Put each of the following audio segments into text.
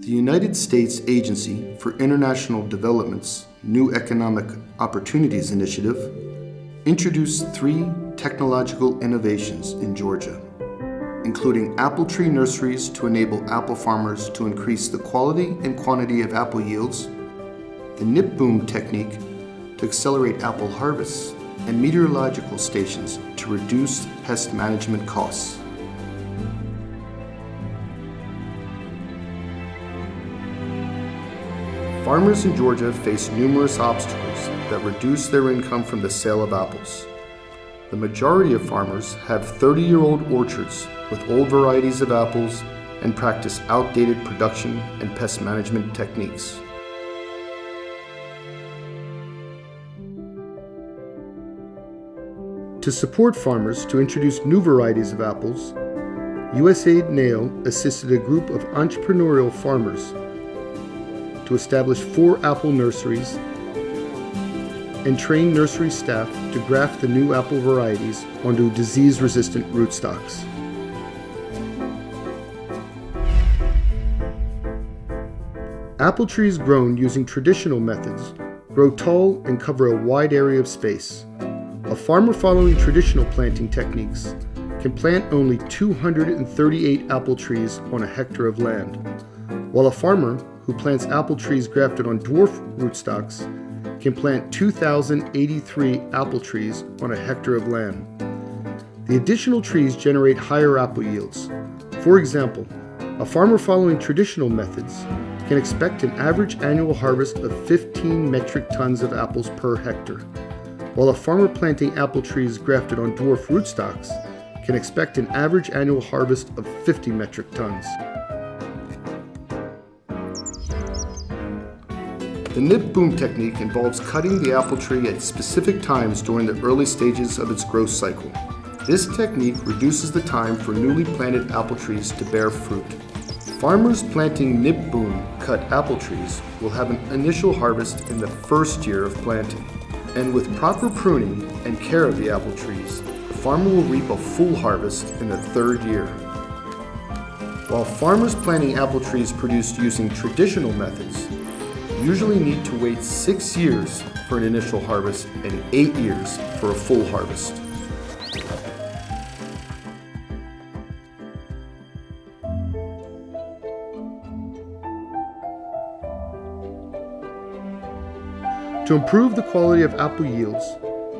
The United States Agency for International Development's New Economic Opportunities Initiative introduced 3 technological innovations in Georgia, including apple tree nurseries to enable apple farmers to increase the quality and quantity of apple yields, the nip boom technique to accelerate apple harvests, and meteorological stations to reduce pest management costs. Farmers in Georgia face numerous obstacles that reduce their income from the sale of apples. The majority of farmers have 30-year-old orchards with old varieties of apples and practice outdated production and pest management techniques. To support farmers to introduce new varieties of apples, USAID-NAO assisted a group of entrepreneurial farmers to establish 4 apple nurseries and train nursery staff to graft the new apple varieties onto disease-resistant rootstocks. Apple trees grown using traditional methods grow tall and cover a wide area of space. A farmer following traditional planting techniques can plant only 238 apple trees on a hectare of land, while a farmer who plants apple trees grafted on dwarf rootstocks can plant 2,083 apple trees on a hectare of land. The additional trees generate higher apple yields. For example, a farmer following traditional methods can expect an average annual harvest of 15 metric tons of apples per hectare, while a farmer planting apple trees grafted on dwarf rootstocks can expect an average annual harvest of 50 metric tons. The nip boom technique involves cutting the apple tree at specific times during the early stages of its growth cycle. This technique reduces the time for newly planted apple trees to bear fruit. Farmers planting nip boom cut apple trees will have an initial harvest in the first year of planting. And with proper pruning and care of the apple trees, the farmer will reap a full harvest in the 3rd year. While farmers planting apple trees produced using traditional methods usually need to wait 6 years for an initial harvest and 8 years for a full harvest. To improve the quality of apple yields,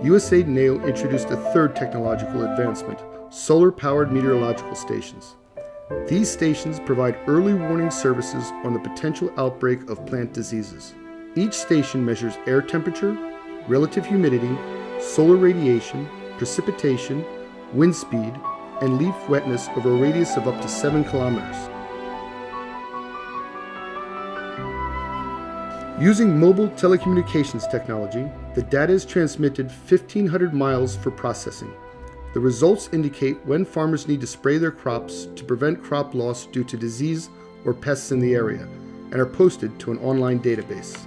USAID-NAO introduced a 3rd technological advancement, solar-powered meteorological stations. These stations provide early warning services on the potential outbreak of plant diseases. Each station measures air temperature, relative humidity, solar radiation, precipitation, wind speed, and leaf wetness over a radius of up to 7 kilometers. Using mobile telecommunications technology, the data is transmitted 1,500 miles for processing. The results indicate when farmers need to spray their crops to prevent crop loss due to disease or pests in the area, and are posted to an online database.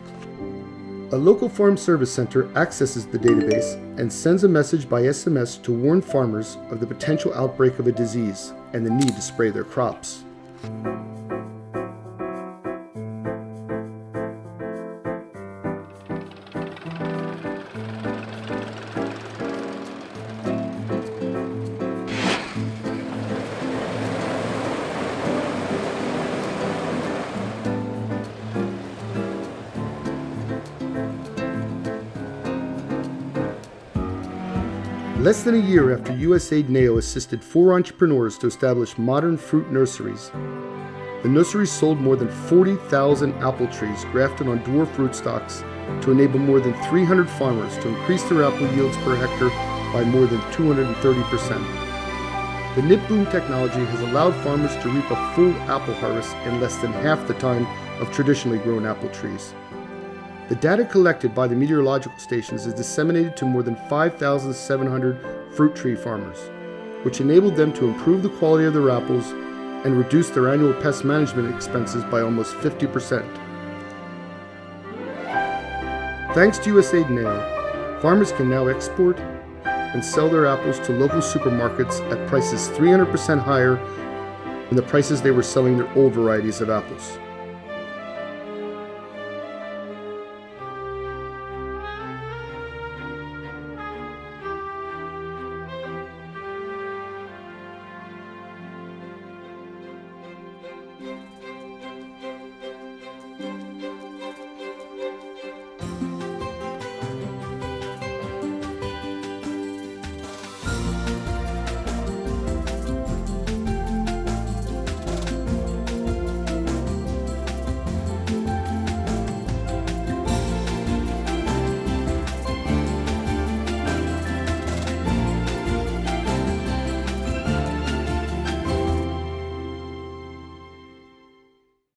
A local farm service center accesses the database and sends a message by SMS to warn farmers of the potential outbreak of a disease and the need to spray their crops. Less than a year after USAID-NAO assisted 4 entrepreneurs to establish modern fruit nurseries, the nurseries sold more than 40,000 apple trees grafted on dwarf rootstocks to enable more than 300 farmers to increase their apple yields per hectare by more than 230%. The nip boom technology has allowed farmers to reap a full apple harvest in less than half the time of traditionally grown apple trees. The data collected by the meteorological stations is disseminated to more than 5,700 fruit tree farmers, which enabled them to improve the quality of their apples and reduce their annual pest management expenses by almost 50%. Thanks to USAID-NAO, farmers can now export and sell their apples to local supermarkets at prices 300% higher than the prices they were selling their old varieties of apples.